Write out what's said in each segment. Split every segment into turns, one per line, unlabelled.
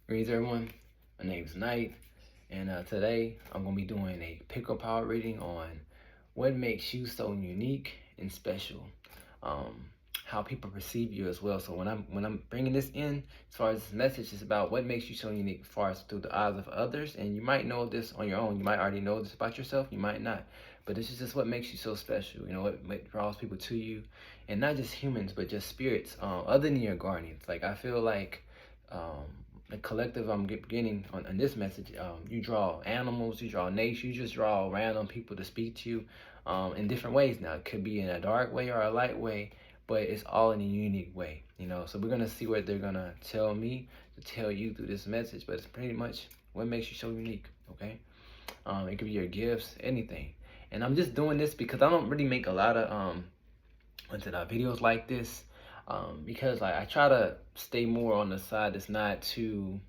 Greetings, everyone. My name is Knight, and today I'm going to be doing a pick power reading on what makes you so unique and special. Um, how people perceive you as well. So when I'm bringing this in, as far as this message is about what makes you so unique, as far as through the eyes of others, and you might know this on your own. You might already know this about yourself. You might not, but this is just what makes you so special. You know what draws people to you, and not just humans, but just spirits, other than your guardians. Like I feel like. The collective I'm getting on this message, you draw animals, you draw nature, you just draw random people to speak to you in different ways now. It could be in a dark way or a light way, but it's all in a unique way, you know. So we're going to see what they're going to tell me to tell you through this message, but it's pretty much what makes you so unique, okay? It could be your gifts, anything. And I'm just doing this because I don't really make a lot of videos like this because I try to stay more on the side that's not too,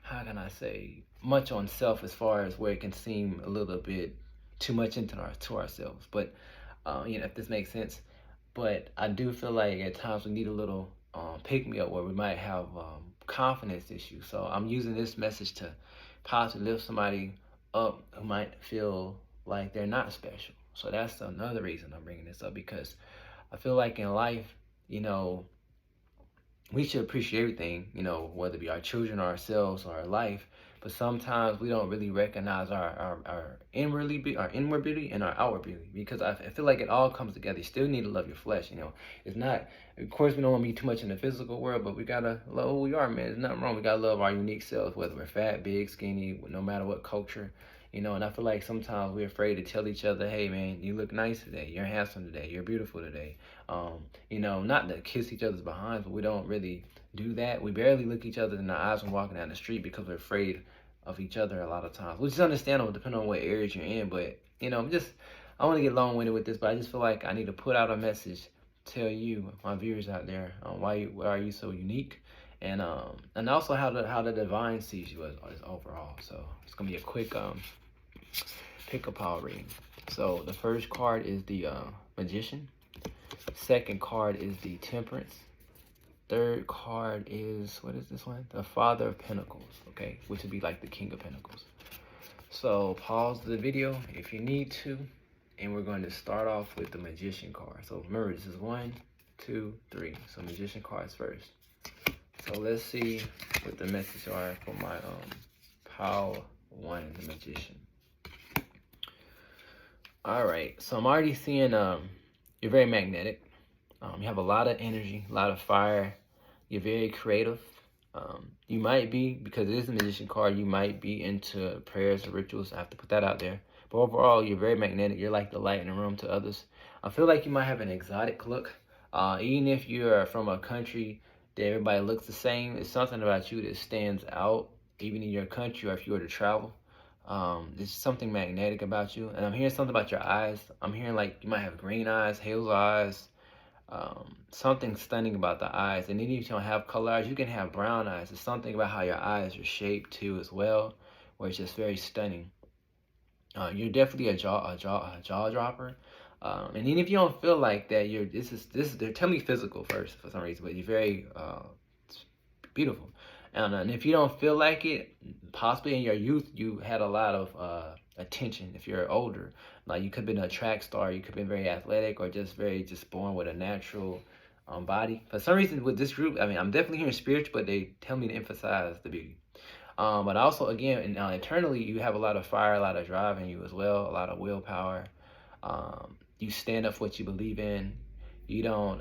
how can I say, much on self, as far as where it can seem a little bit too much into to ourselves. But you know, if this makes sense. But I do feel like at times we need a little pick me up where we might have confidence issues. So I'm using this message to possibly lift somebody up who might feel like they're not special. So that's another reason I'm bringing this up, because I feel like in life, you know, we should appreciate everything, you know, whether it be our children or ourselves or our life. But sometimes we don't really recognize our inward beauty and our outward beauty, because I feel like it all comes together. You still need to love your flesh, you know. It's not, of course, we don't want to be too much in the physical world, but we gotta love who we are, man. There's nothing wrong. We gotta love our unique selves, whether we're fat, big, skinny, no matter what culture. You know, and I feel like sometimes we're afraid to tell each other, hey, man, you look nice today. You're handsome today. You're beautiful today. You know, not to kiss each other's behinds, but we don't really do that. We barely look each other in the eyes when walking down the street because we're afraid of each other a lot of times, which is understandable depending on what areas you're in. But, you know, I want to get long-winded with this, but I just feel like I need to put out a message, tell you, my viewers out there, why are you so unique? And also how the divine sees you as overall. So it's gonna be a quick pick a power reading. So the first card is the Magician. Second card is the Temperance. Third card is, what is this one? The Father of Pentacles, okay? Which would be like the King of Pentacles. So pause the video if you need to, and we're going to start off with the Magician card. So remember, this is 1, 2, 3. So Magician cards first. So let's see what the messages are for my Power 1, the Magician. All right, so I'm already seeing you're very magnetic. You have a lot of energy, a lot of fire. You're very creative. You might be, because it is a Magician card, you might be into prayers or rituals. I have to put that out there. But overall, you're very magnetic. You're like the light in the room to others. I feel like you might have an exotic look. Even if you're from a country that everybody looks the same, it's something about you that stands out, even in your country or if you were to travel. There's something magnetic about you. And I'm hearing something about your eyes. I'm hearing like you might have green eyes, hazel eyes, something stunning about the eyes. And even if you don't have color eyes, you can have brown eyes. There's something about how your eyes are shaped too as well, where it's just very stunning. You're definitely a jaw dropper. And even if you don't feel like that, they're telling me physical first for some reason, but you're very beautiful. And if you don't feel like it, possibly in your youth you had a lot of attention. If you're older, like you could have been a track star, you could have been very athletic, or just born with a natural body. For some reason with this group, I mean, I'm definitely hearing spiritual, but they tell me to emphasize the beauty. But also, again, internally, you have a lot of fire, a lot of drive in you as well, a lot of willpower. You stand up for what you believe in. You don't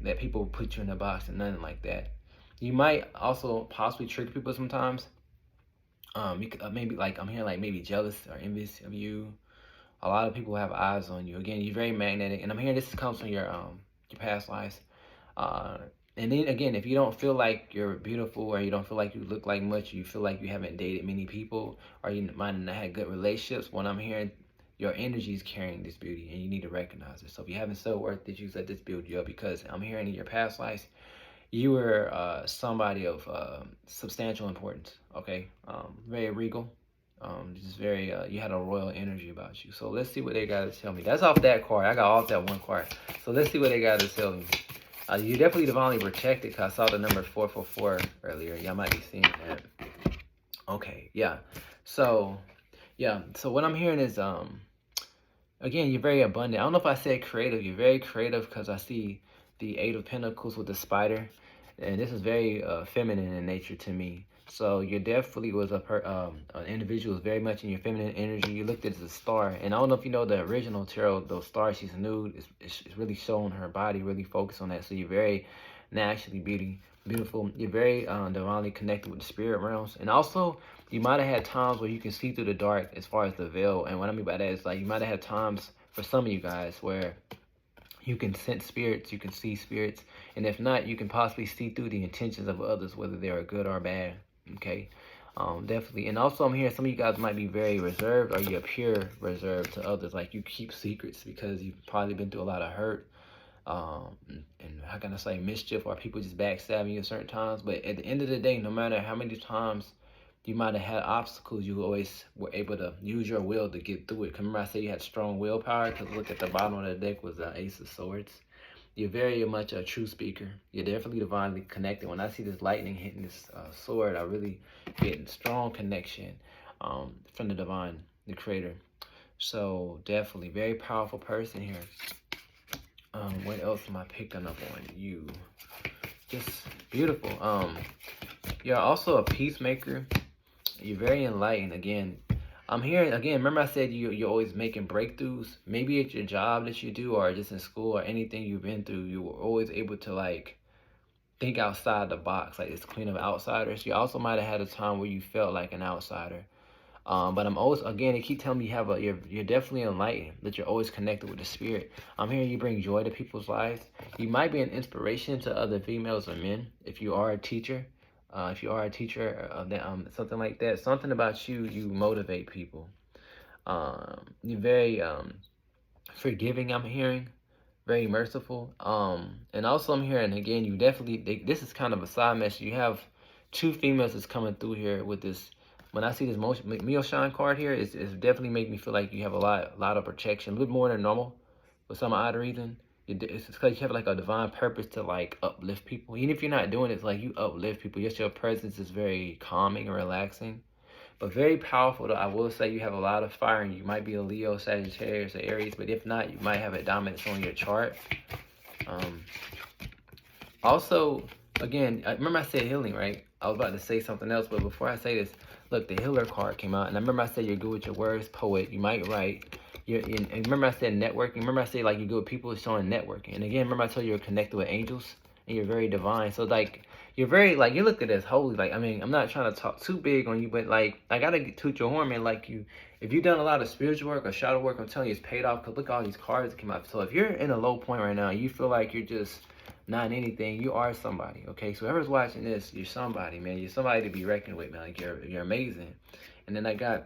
let people put you in a box and nothing like that. You might also possibly trick people sometimes. You could, maybe like I'm hearing like maybe jealous or envious of you. A lot of people have eyes on you. Again, you're very magnetic, and I'm hearing this comes from your past lives. And then again, if you don't feel like you're beautiful, or you don't feel like you look like much, you feel like you haven't dated many people, or you might not have had good relationships, when I'm hearing your energy is carrying this beauty, and you need to recognize it. So if you haven't self-worth issues, let this build you up, because I'm hearing in your past lives, you were somebody of substantial importance, okay? Very regal. Just very, you had a royal energy about you. So let's see what they got to tell me. That's off that card. I got off that one card. So let's see what they got to tell me. You're definitely divinely protected, because I saw the number 444 earlier. Y'all might be seeing that. Okay, yeah. So, yeah. So what I'm hearing is, again, you're very abundant. I don't know if I said creative. You're very creative, because I see the Eight of Pentacles with the spider, and this is very feminine in nature to me. So you definitely was an individual who's very much in your feminine energy. You looked at it as a star, and I don't know if you know the original tarot. Those stars she's nude. It's really showing her body, really focused on that. So you're very naturally beautiful. You're very divinely connected with the spirit realms, and also you might have had times where you can see through the dark as far as the veil. And what I mean by that is, like, you might have had times for some of you guys where you can sense spirits, you can see spirits, and if not, you can possibly see through the intentions of others, whether they are good or bad. Okay, definitely. And also, I'm hearing some of you guys might be very reserved, or you appear reserved to others, like you keep secrets because you've probably been through a lot of hurt, and how can I say, mischief, or people just backstabbing you at certain times. But at the end of the day, no matter how many times you might have had obstacles, you always were able to use your will to get through it. Remember I said you had strong willpower, because look at the bottom of the deck was the Ace of Swords. You're very much a true speaker. You're definitely divinely connected. When I see this lightning hitting this sword, I really get a strong connection from the divine, the creator. So definitely very powerful person here. What else am I picking up on you? Just beautiful. You're also a peacemaker. You're very enlightened. Again, I'm hearing, again, remember I said you're always making breakthroughs. Maybe at your job that you do, or just in school, or anything you've been through, you were always able to, like, think outside the box, like this Queen of Outsiders. You also might have had a time where you felt like an outsider. But I'm always, again, they keep telling me you're definitely enlightened, that you're always connected with the spirit. I'm hearing you bring joy to people's lives. You might be an inspiration to other females or men if you are a teacher. If you are a teacher, something like that, something about you motivate people. You're very forgiving, I'm hearing, very merciful. And also I'm hearing, again, you definitely, this is kind of a side message. You have two females that's coming through here with this. When I see this Meoshan card here, it's definitely making me feel like you have a lot of protection, a little more than normal for some odd reason. It's because you have like a divine purpose to like uplift people. Even if you're not doing it, it's like you uplift people. Yes, your presence is very calming and relaxing, but very powerful. Though I will say you have a lot of fire, and you might be a Leo, Sagittarius, or Aries. But if not, you might have a dominance on your chart. Also, again, remember I said healing, right? I was about to say something else, but before I say this, look, the healer card came out, and I remember I said you're good with your words, poet. You might write. And remember I said networking. Remember I said like you're good with people, showing networking. And again, remember I told you you're connected with angels, and you're very divine. So like you're very, like, you look at this holy. Like, I mean, I'm not trying to talk too big on you, but like I gotta toot your horn, man. Like, if you've done a lot of spiritual work or shadow work, I'm telling you, it's paid off. Cause look at all these cards that came out. So if you're in a low point right now, you feel like you're just not anything, you are somebody. Okay, so whoever's watching this, you're somebody, man. You're somebody to be reckoned with, man. Like, you're amazing. And then I got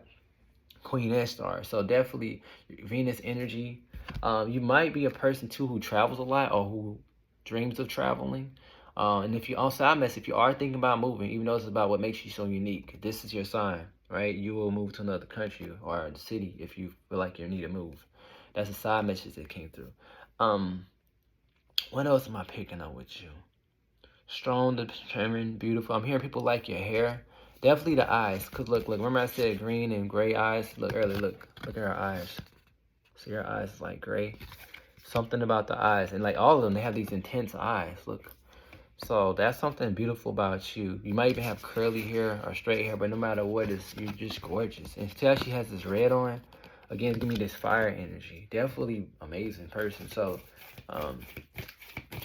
Queen Ashtar. So definitely Venus energy. You might be a person too who travels a lot, or who dreams of traveling. And if you also, if you are thinking about moving, even though it's about what makes you so unique, this is your sign, right? You will move to another country or city if you feel like you need to move. That's a side message that came through. What else am I picking up with you? Strong, determined, beautiful. I'm hearing people like your hair. Definitely the eyes. Cause look, remember I said green and gray eyes? Look earlier, look at her eyes. See, her eyes is like gray. Something about the eyes. And like all of them, they have these intense eyes. Look. So that's something beautiful about you. You might even have curly hair or straight hair, but no matter what, you're just gorgeous. And tell she has this red on. Again, give me this fire energy. Definitely amazing person. So,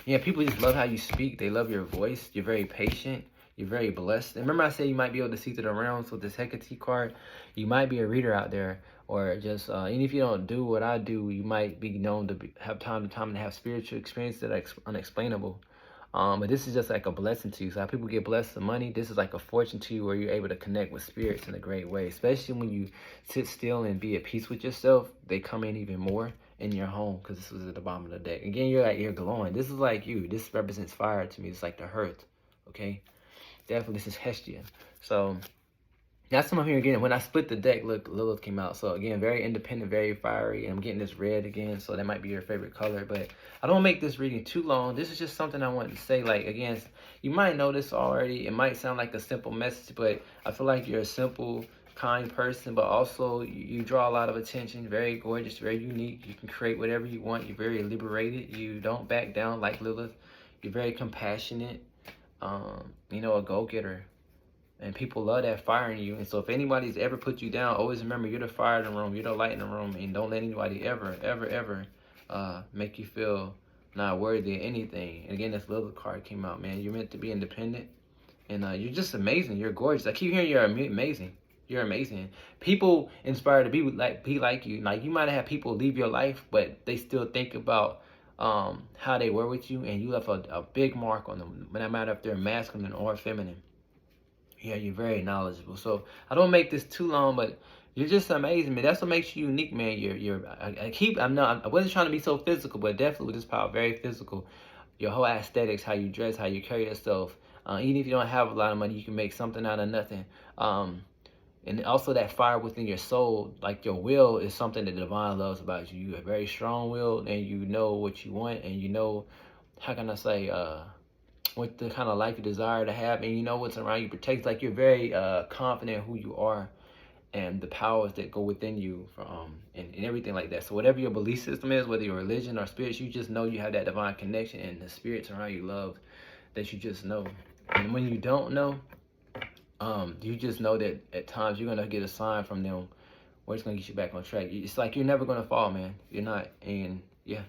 yeah, people just love how you speak. They love your voice. You're very patient. You're very blessed. And remember I said you might be able to see through the realms with this Hecate card. You might be a reader out there, or just, even if you don't do what I do, you might be known to have time to have spiritual experiences that are unexplainable. But this is just like a blessing to you. So how people get blessed with money, this is like a fortune to you, where you're able to connect with spirits in a great way. Especially when you sit still and be at peace with yourself, they come in even more in your home, because this was at the bottom of the deck. Again, you're glowing. This is like you. This represents fire to me. It's like the hearth. Okay, definitely this is Hestian. So That's what I'm hearing again. When I split the deck, look, Lilith came out. So again, very independent, very fiery. And I'm getting this red again, so that might be your favorite color. But I don't make this reading too long. This is just something I wanted to say. Like, again, you might know this already. It might sound like a simple message, but I feel like you're a simple, kind person, but also you draw a lot of attention. Very gorgeous, very unique. You can create whatever you want. You're very liberated. You don't back down like Lilith. You're very compassionate. You know, a go-getter. And people love that fire in you. And so if anybody's ever put you down, always remember you're the fire in the room. You're the light in the room. And don't let anybody ever make you feel not worthy of anything. And again, this little card came out, man. You're meant to be independent. And you're just amazing. You're gorgeous. I keep hearing you're amazing. You're amazing. People inspire to be like you. Like, you might have people leave your life, but they still think about how they were with you. And you left a big mark on them, no matter if they're masculine or feminine. Yeah, you're very knowledgeable. So I don't make this too long, but you're just amazing, man. That's what makes you unique, man. I wasn't trying to be so physical, but definitely with this power, very physical. Your whole aesthetics, how you dress, how you carry yourself. Even if you don't have a lot of money, you can make something out of nothing. And also that fire within your soul, like your will, is something that the divine loves about you. You're very strong willed, and you know what you want, and you know, how can I say, what the kind of life you desire to have, and you know what's around you protects. Like, you're very confident who you are and the powers that go within you, and everything like that. So whatever your belief system is, whether your religion or spirits, you just know you have that divine connection, and the spirits around you love that you just know. And when you don't know, you just know that at times you're gonna get a sign from them where it's gonna get you back on track. It's like you're never gonna fall, man. You're not. And yeah.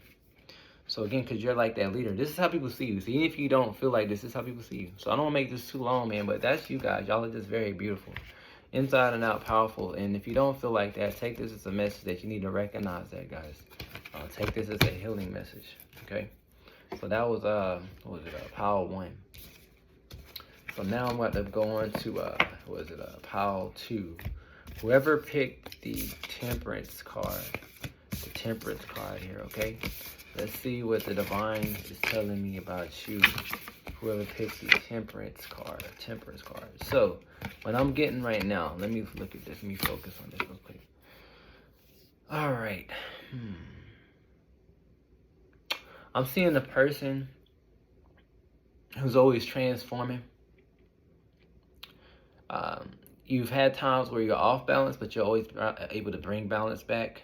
So again, because you're like that leader, this is how people see you. So even if you don't feel like this is how people see you. So I don't want to make this too long, man, but that's you guys. Y'all are just very beautiful. Inside and out, powerful. And if you don't feel like that, take this as a message that you need to recognize that, guys. Take this as a healing message, okay? So that was, what was it, Power 1. So now I'm about to go on to, Power 2. Whoever picked the Temperance card here, okay? Let's see what the divine is telling me about you. Whoever picks the Temperance card. So, what I'm getting right now, let me look at this. Let me focus on this real quick. All right. I'm seeing a person who's always transforming. You've had times where you're off balance, but you're always able to bring balance back.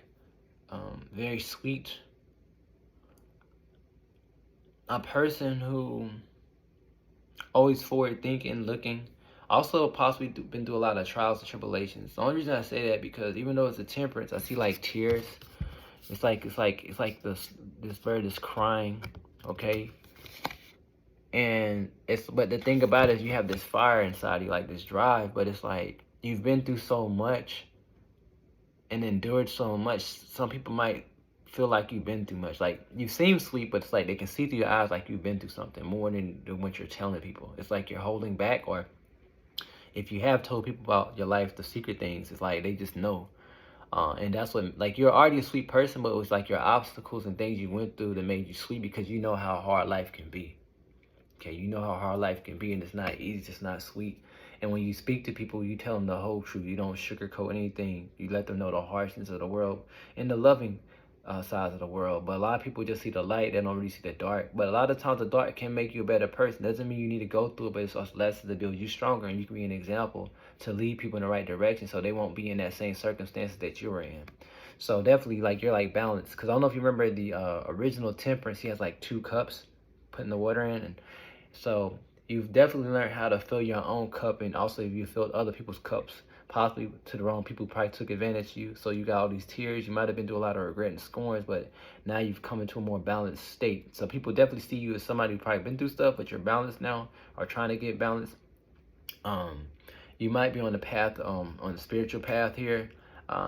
Very sweet. A person who always forward thinking, looking. Also possibly been through a lot of trials and tribulations. The only reason I say that because even though it's a Temperance, I see like tears. It's like this bird is crying, okay? And but the thing about it is you have this fire inside you, like this drive, but it's like you've been through so much and endured so much. Some people might feel like you've been through much. Like, you seem sweet, but it's like they can see through your eyes like you've been through something more than what you're telling people. It's like you're holding back, or if you have told people about your life, the secret things, it's like they just know. And that's what, like, you're already a sweet person, but it was like your obstacles and things you went through that made you sweet, because you know how hard life can be. Okay, you know how hard life can be, and it's not easy, it's not sweet. And when you speak to people, you tell them the whole truth. You don't sugarcoat anything. You let them know the harshness of the world and the loving sides of the world. But a lot of people just see the light, they don't really see the dark. But a lot of times the dark can make you a better person. Doesn't mean you need to go through it, but it's also lessons to build you stronger, and you can be an example to lead people in the right direction, so they won't be in that same circumstances that you were in. So definitely, like, you're like balanced. Because I don't know if you remember the original Temperance, he has like 2 cups putting the water in, and so you've definitely learned how to fill your own cup, and also if you filled other people's cups, possibly to the wrong people, probably took advantage of you. So you got all these tears. You might have been through a lot of regret and scorns, but now you've come into a more balanced state. So people definitely see you as somebody who's probably been through stuff, but you're balanced now, or trying to get balanced. You might be on the path, on the spiritual path here,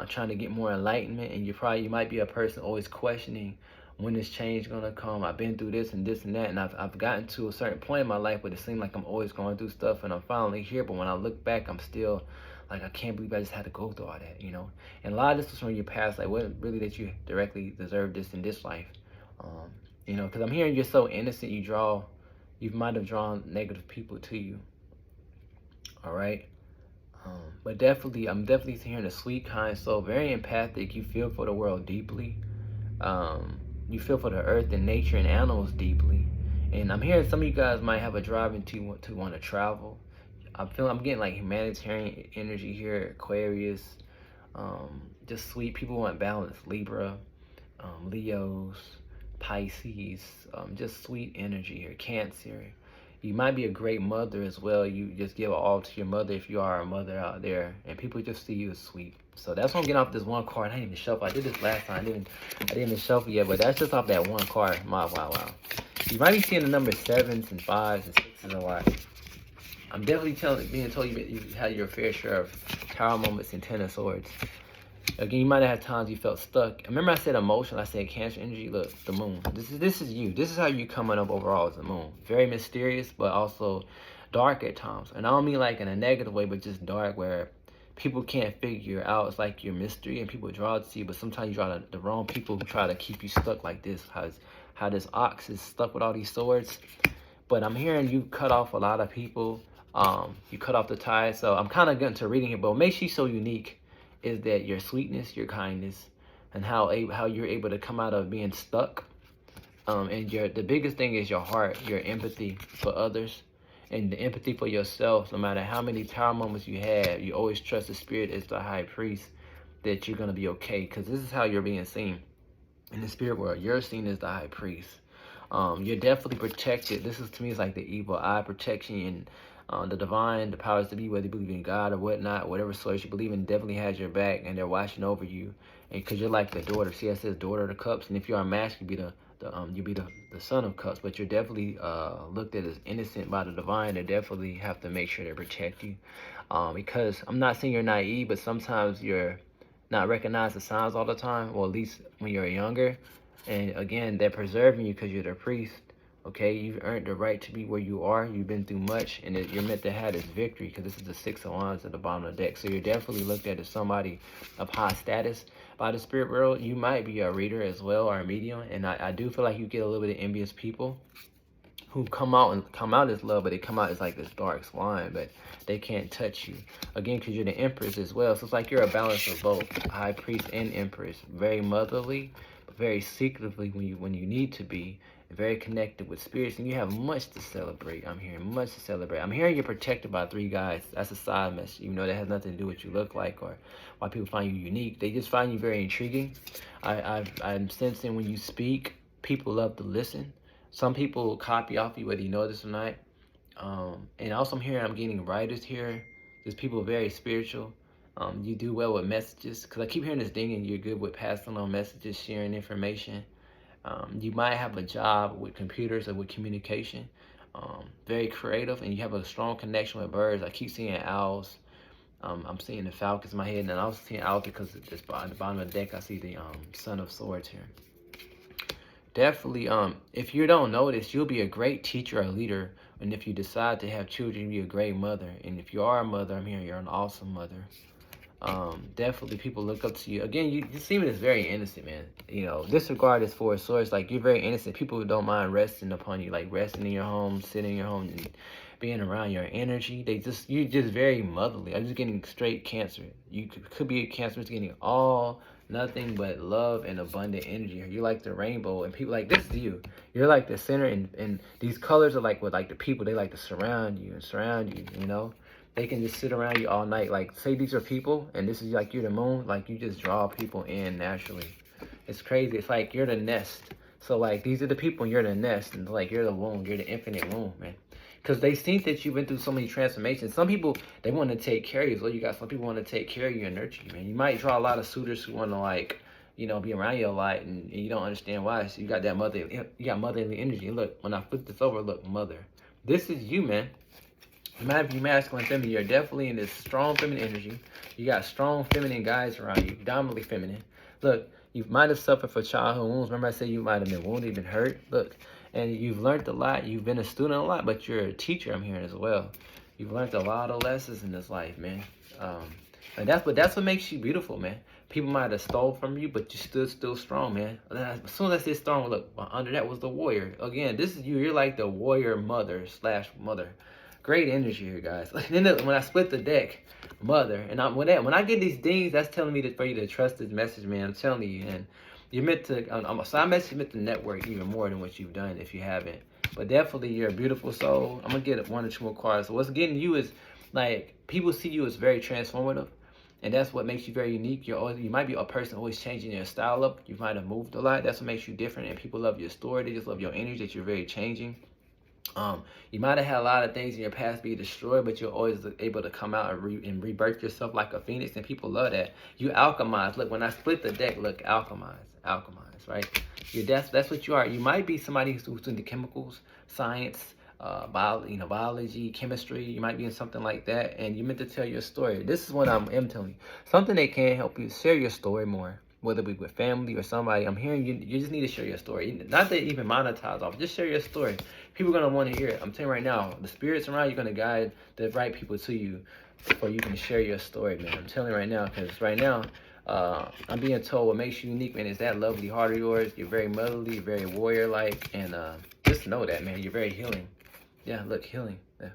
trying to get more enlightenment, and you might be a person always questioning, when is change gonna come? I've been through this and this and that, and I've gotten to a certain point in my life, but it seemed like I'm always going through stuff, and I'm finally here. But when I look back, I'm still like, I can't believe I just had to go through all that, you know. And a lot of this was from your past. Like, what really that you directly deserve this in this life, you know? Because I'm hearing you're so innocent. You might have drawn negative people to you. All right. But definitely, I'm definitely hearing a sweet, kind soul, very empathic. You feel for the world deeply. You feel for the earth and nature and animals deeply. And I'm hearing some of you guys might have a drive to want to travel. I'm getting like humanitarian energy here, Aquarius, just sweet. People want balance, Libra, Leos, Pisces, just sweet energy here, Cancer. You might be a great mother as well. You just give all to your mother if you are a mother out there, and people just see you as sweet. So that's what I'm getting off this one card. I didn't even shuffle. I did this last time. I didn't even shuffle yet, but that's just off that one card. Wow. You might be seeing the number 7s and 5s and 6s a lot. I'm definitely being told you had your fair share of Tower moments and Ten of Swords. Again, you might have had times you felt stuck. Remember I said emotion, I said Cancer energy. Look, the moon. This is you. This is how you coming up overall as the moon. Very mysterious, but also dark at times. And I don't mean like in a negative way, but just dark where people can't figure out. It's like your mystery and people draw to you, but sometimes you draw the wrong people who try to keep you stuck like this. How this ox is stuck with all these swords. But I'm hearing you cut off a lot of people. You cut off the ties. So I'm kind of getting to reading it, but what makes you so unique is that your sweetness, your kindness, and how you're able to come out of being stuck. And the biggest thing is your heart, your empathy for others, and the empathy for yourself. No matter how many Tower moments you have, you always trust the spirit as the high priest that you're gonna be okay. Because this is how you're being seen in the spirit world. You're seen as the high priest. You're definitely protected. This is, to me, is like the evil eye protection and the divine, the powers to be, whether you believe in God or whatnot, whatever source you believe in, definitely has your back, and they're watching over you. And because you're like the daughter, see, it says daughter of the cups, and if you are masculine, you be the son of cups. But you're definitely looked at as innocent by the divine. They definitely have to make sure they protect you, because I'm not saying you're naive, but sometimes you're not recognizing the signs all the time, or at least when you're younger. And again, they're preserving you because you're the priest. Okay, you've earned the right to be where you are. You've been through much, and you're meant to have this victory, because this is the 6 of Wands at the bottom of the deck. So you're definitely looked at as somebody of high status by the spirit world. You might be a reader as well, or a medium, and I do feel like you get a little bit of envious people who come out as love, but they come out as like this dark swan, but they can't touch you. Again, because you're the Empress as well. So it's like you're a balance of both, high priest and Empress. Very motherly, but very secretively when you need to be. Very connected with spirits, and you have much to celebrate. I'm hearing much to celebrate. I'm hearing you're protected by 3 guys. That's a side message, even though that has nothing to do with what you look like or why people find you unique. They just find you very intriguing. I'm sensing when you speak, people love to listen. Some people copy off you, whether you know this or not. And also I'm getting writers here. There's people very spiritual. You do well with messages, because I keep hearing this ding, and you're good with passing on messages, sharing information. You might have a job with computers or with communication. Very creative, and you have a strong connection with birds. I keep seeing owls. I'm seeing the falcons in my head, and I was seeing owls because at the bottom of the deck I see the Son of Swords here. Definitely, if you don't notice, you'll be a great teacher or leader, and if you decide to have children, you'll be a great mother. And if you are a mother, I'm hearing you're an awesome mother. Definitely people look up to you. Again, you seem as very innocent, man. You know, disregard this 4 of Swords. Like, you're very innocent. People who don't mind resting upon you, like resting in your home, sitting in your home, and being around your energy. You're just very motherly. I'm just getting straight Cancer. You could be a Cancer that's getting all, nothing but love and abundant energy. You're like the rainbow, and people like, this is you. You're like the center, and these colors are like what, like the people, they like to surround you, you know? They can just sit around you all night. Like, say these are people, and this is like you're the moon. Like, you just draw people in naturally. It's crazy. It's like you're the nest. So, like, these are the people, and you're the nest. And, like, you're the womb. You're the infinite womb, man. Because they think that you've been through so many transformations. Some people, they want to take care of you. So you got some people want to take care of you and nurture you, man. You might draw a lot of suitors who want to, like, you know, be around you a lot, and you don't understand why. So you got that motherly energy. Look, when I flip this over, look, mother. This is you, man. You might be masculine, feminine. You're definitely in this strong feminine energy. You got strong feminine guys around you, dominantly feminine. Look, you might have suffered for childhood wounds. Remember I said you might have been wounded, been hurt. Look, and you've learned a lot. You've been a student a lot, but you're a teacher, I'm hearing as well. You've learned a lot of lessons in this life, man. And that's what makes you beautiful, man. People might have stole from you, but you stood still strong, man. As soon as I said strong, look, under that was the warrior. Again, this is you. You're like the warrior mother / mother. Great energy here, guys. Then when I split the deck, mother. And when I get these things, that's telling me for you to trust this message, man. I'm telling you. And you're meant to, so I meant to network even more than what you've done if you haven't. But definitely, you're a beautiful soul. I'm going to get one or two more cards. So what's getting you is, like, people see you as very transformative. And that's what makes you very unique. You might be a person always changing your style up. You might have moved a lot. That's what makes you different. And people love your story. They just love your energy that you're very changing. You might have had a lot of things in your past be destroyed, but you're always able to come out and rebirth yourself like a phoenix, and people love that. You alchemize. Look, when I split the deck, look, alchemize, right? That's what you are. You might be somebody who's into chemicals, science, biology, chemistry. You might be in something like that, and you meant to tell your story. This is what I'm telling you. Something that can help you share your story more. Whether it be with family or somebody, I'm hearing you. You just need to share your story. Not to even monetize off. Just share your story. People are gonna want to hear it. I'm telling you right now, the spirits around you are gonna guide the right people to you, so you can share your story, man. I'm telling you right now, because right now, I'm being told what makes you unique, man, is that lovely heart of yours. You're very motherly, very warrior-like, and just know that, man. You're very healing. Yeah, look, healing. Yeah.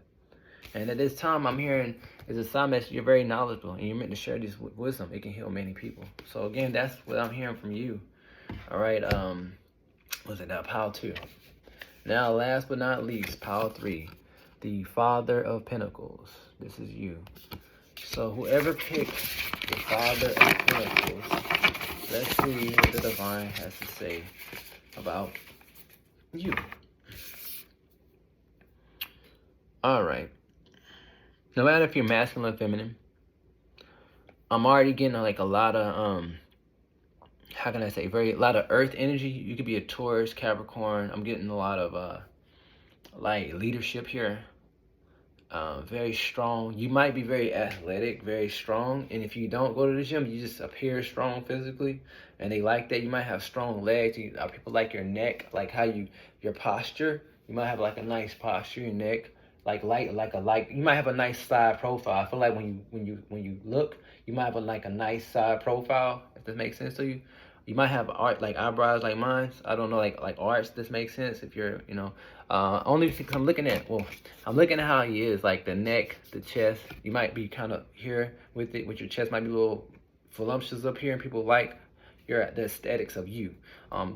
And at this time, I'm hearing is a sign that you're very knowledgeable and you're meant to share this wisdom. It can heal many people. So again, that's what I'm hearing from you. All right. Was it pile 2? Now, last but not least, pile 3, the Father of Pentacles. This is you. So whoever picks the Father of Pentacles, let's see what the divine has to say about you. All right. No matter if you're masculine or feminine, I'm already getting like a lot of how can I say, a lot of earth energy. You could be a Taurus, Capricorn. I'm getting a lot of like leadership here. Very strong. You might be very athletic, very strong, and if you don't go to the gym, you just appear strong physically, and they like that. You might have strong legs. People like your neck, like how your posture. You might have like a nice posture, your neck. You might have a nice side profile. I feel like when you look, you might have a nice side profile, if that makes sense to you. You might have art like eyebrows like mine. I don't know, like arts. This makes sense if you're, only because I'm looking at how he is, like the neck, the chest. You might be kind of here with your chest might be a little voluptuous up here, and people like the aesthetics of you.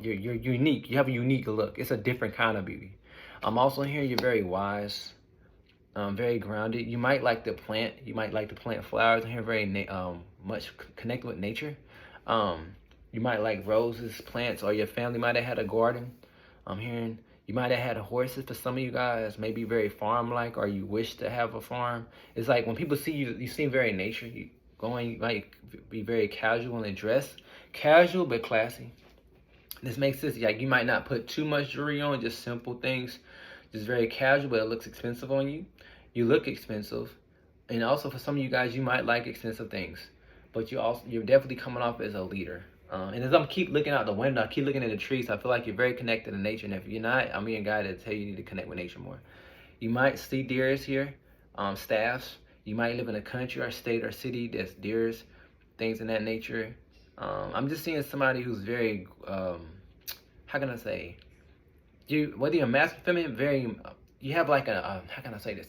You're unique. You have a unique look. It's a different kind of beauty. I'm also hearing you're very wise. Very grounded. You might like to plant. You might like to plant flowers. I'm hearing very much connected with nature. You might like roses, plants, or your family might have had a garden. I'm hearing you might have had horses. For some of you guys, maybe very farm-like, or you wish to have a farm. It's like when people see you, you seem very nature. You might be very casual in dress, casual but classy. This makes sense. Like you might not put too much jewelry on, just simple things, just very casual, but it looks expensive on you. You look expensive, and also for some of you guys, you might like expensive things, but you're definitely coming off as a leader. And as I'm keep looking out the window, I keep looking at the trees. I feel like you're very connected to nature, and if you're not, I'm being a guy to tell you need to connect with nature more. You might see deers here, staffs. You might live in a country or state or city that's deers, things in that nature. I'm just seeing somebody who's very, how can I say, whether you're masculine, feminine, you have like how can I say this?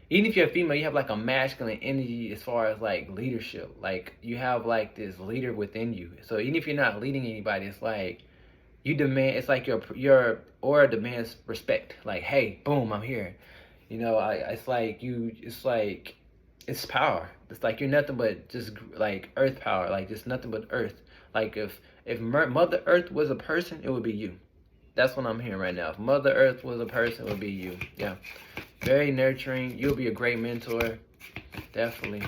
Even if you're a female, you have like a masculine energy as far as like leadership. Like you have like this leader within you. So even if you're not leading anybody, it's like you demand. It's like your aura demands respect. Like, hey, boom, I'm here. It's like it's power. It's like you're nothing but just like earth power. Like just nothing but earth. Like if Mother Earth was a person, it would be you. That's what I'm hearing right now. If Mother Earth was a person, it would be you. Yeah. Very nurturing. You'll be a great mentor. Definitely.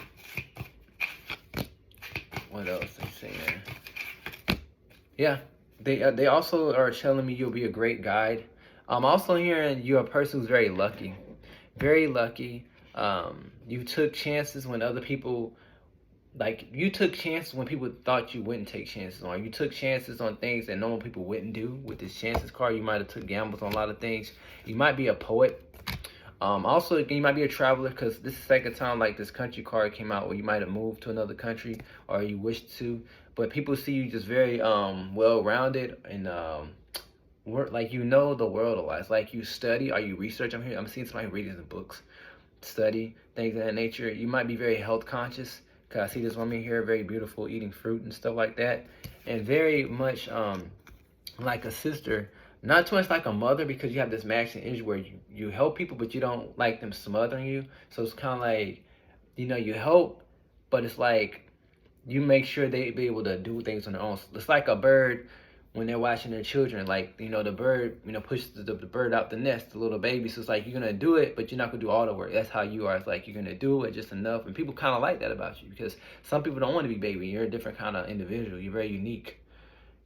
What else they saying? Yeah. They also are telling me you'll be a great guide. I'm also hearing you're a person who's very lucky. Very lucky. You took chances when other people, you took chances when people thought you wouldn't take chances on. You took chances on things that normal people wouldn't do. With this chances card, you might have took gambles on a lot of things. You might be a poet. Also, you might be a traveler, because this is the second time like this country card came out where you might have moved to another country or you wished to. But people see you just very well-rounded and like the world a lot. It's like you study or you research. I'm seeing somebody reading the books, study, things of that nature. You might be very health conscious. Cause I see this woman here, very beautiful, eating fruit and stuff like that, and very much like a sister, not too much like a mother, because you have this matching energy where you help people, but you don't like them smothering you. So it's kind of like, you help, but it's like you make sure they be able to do things on their own. It's like a bird when they're watching their children. Like, the bird, pushes the bird out the nest, the little baby. So it's like you're gonna do it, but you're not gonna do all the work. That's how you are. It's like you're gonna do it just enough, and people kind of like that about you, because some people don't want to be baby. You're a different kind of individual. You're very unique,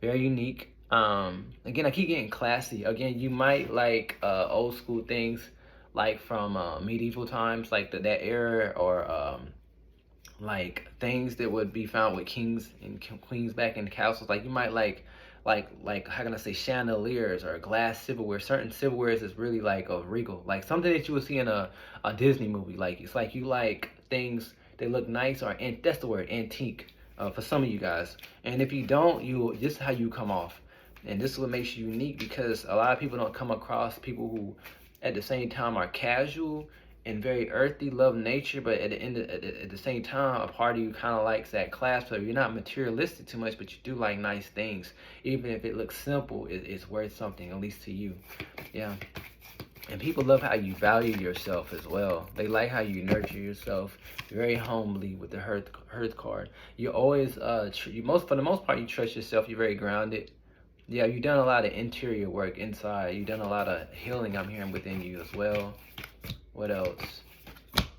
very unique. Again, I keep getting classy. Again, you might like old school things, like from medieval times, like that era, or like things that would be found with kings and queens back in castles. Like you might like how can I say, chandeliers or glass silverware. Certain silverware is really like a regal, like something that you would see in a Disney movie. Like it's like you like things that look nice, or that's the word, antique, for some of you guys. And if you don't, this is how you come off. And this is what makes you unique, because a lot of people don't come across people who at the same time are casual and very earthy, love nature, but at the same time, a part of you kind of likes that class. So you're not materialistic too much, but you do like nice things. Even if it looks simple, it's worth something, at least to you. Yeah. And people love how you value yourself as well. They like how you nurture yourself very humbly with the Hearth card. You always, for the most part, you trust yourself. You're very grounded. Yeah, you've done a lot of interior work inside. You've done a lot of healing, I'm hearing, within you as well. What else?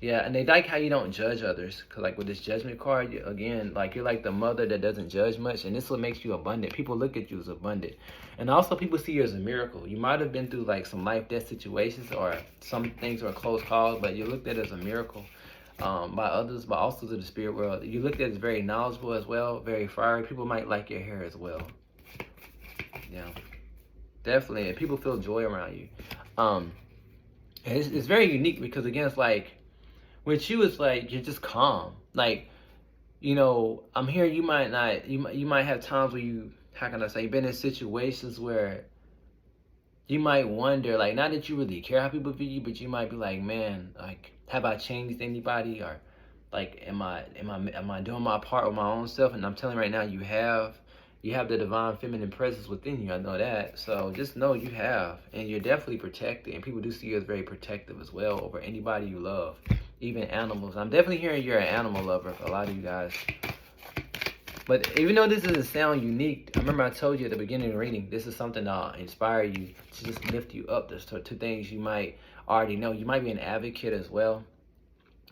Yeah, and they like how you don't judge others. Because, like, with this Judgment card, again, like, you're like the mother that doesn't judge much. And this is what makes you abundant. People look at you as abundant. And also, people see you as a miracle. You might have been through, like, some life-death situations, or some things are close calls, but you're looked at as a miracle by others, but also to the spirit world. You looked at as very knowledgeable as well, very fiery. People might like your hair as well. Yeah, definitely. And people feel joy around you. And it's very unique, because again, it's like with you, it's like you're just calm. Like, I'm here. You might not. You might have times where how can I say, you've been in situations where you might wonder, like, not that you really care how people view you, but you might be like, man, like, have I changed anybody, or like, am I doing my part with my own self? And I'm telling you right now, you have. You have the divine feminine presence within you. I know that. So just know you have. And you're definitely protected. And people do see you as very protective as well over anybody you love. Even animals. I'm definitely hearing you're an animal lover for a lot of you guys. But even though this doesn't sound unique, I remember I told you at the beginning of the reading, this is something that'll inspire you, to just lift you up. There's two things you might already know. You might be an advocate as well.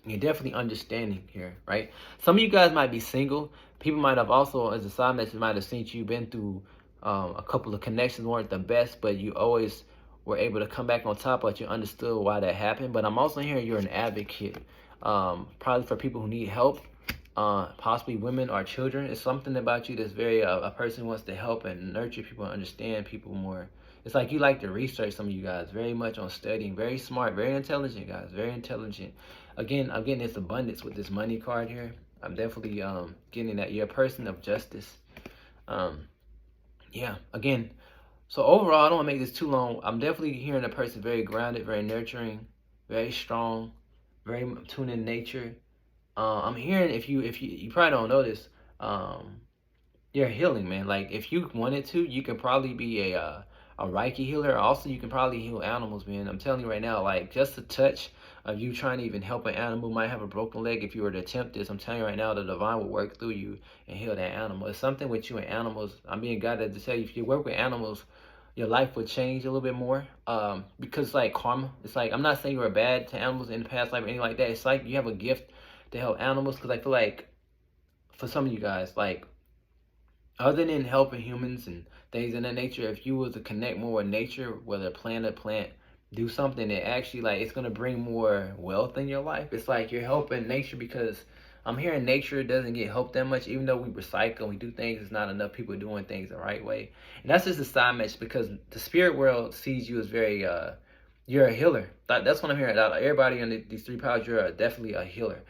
You're definitely understanding here, right? Some of you guys might be single. People might have also, as a side message, might have seen you been through a couple of connections weren't the best, but you always were able to come back on top, but you understood why that happened. But I'm also hearing you're an advocate, probably for people who need help, possibly women or children. It's something about you that's very, a person who wants to help and nurture people and understand people more. It's like you like to research, some of you guys, very much on studying, very smart, very intelligent, guys, very intelligent. Again, I'm getting this abundance with this money card here. I'm definitely getting that you're a person of justice. Yeah, again, so overall, I don't want to make this too long. I'm definitely hearing a person very grounded, very nurturing, very strong, very tuned in nature. I'm hearing, if you probably don't know this, you're healing, man. Like, if you wanted to, you could probably be a Reiki healer. Also, you can probably heal animals, man. I'm telling you right now, like, just a touch of you trying to even help an animal, might have a broken leg. If you were to attempt this, I'm telling you right now, the divine will work through you and heal that animal. It's something with you and animals. I'm being guided to tell you, if you work with animals, your life would change a little bit more. Because, like, karma, it's like, I'm not saying you were bad to animals in the past life or anything like that. It's like you have a gift to help animals, because I feel like for some of you guys, like, other than helping humans and things in that nature, if you was to connect more with nature, whether plant, do something that actually, like, it's going to bring more wealth in your life. It's like you're helping nature, because I'm hearing nature doesn't get helped that much. Even though we recycle, we do things, it's not enough people doing things the right way. And that's just a side message, because the spirit world sees you as very, you're a healer. That's what I'm hearing. Out of everybody in these three powers, you're definitely a healer.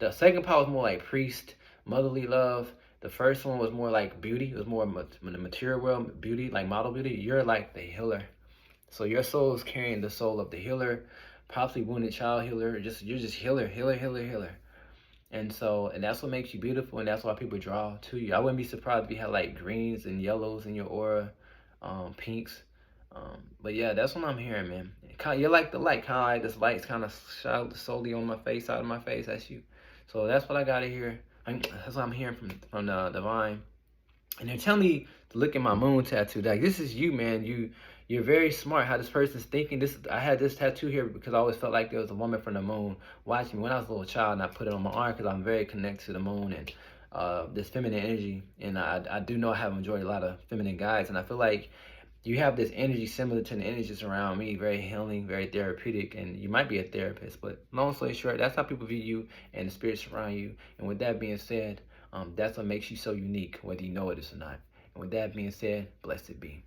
The second power is more like priest, motherly love. The first one was more like beauty. It was more the material world, beauty, like model beauty. You're like the healer. So your soul is carrying the soul of the healer, possibly wounded child healer. You're just healer. And that's what makes you beautiful, and that's why people draw to you. I wouldn't be surprised if you had like greens and yellows in your aura, pinks. But yeah, that's what I'm hearing, man. You're like the light, kind of like this light's kind of shine solely on my face, side of my face. That's you. So that's what I gotta hear. That's what I'm hearing from the divine. And they're telling me to look at my moon tattoo. Like, this is you, man. You're very smart. How this person's thinking. I had this tattoo here because I always felt like there was a woman from the moon watching me when I was a little child, and I put it on my arm because I'm very connected to the moon and this feminine energy. And I do know I have enjoyed a lot of feminine guys, and I feel like you have this energy similar to the energies around me, very healing, very therapeutic, and you might be a therapist. But long story short, that's how people view you and the spirits around you. And with that being said, that's what makes you so unique, whether you know it or not. And with that being said, blessed be.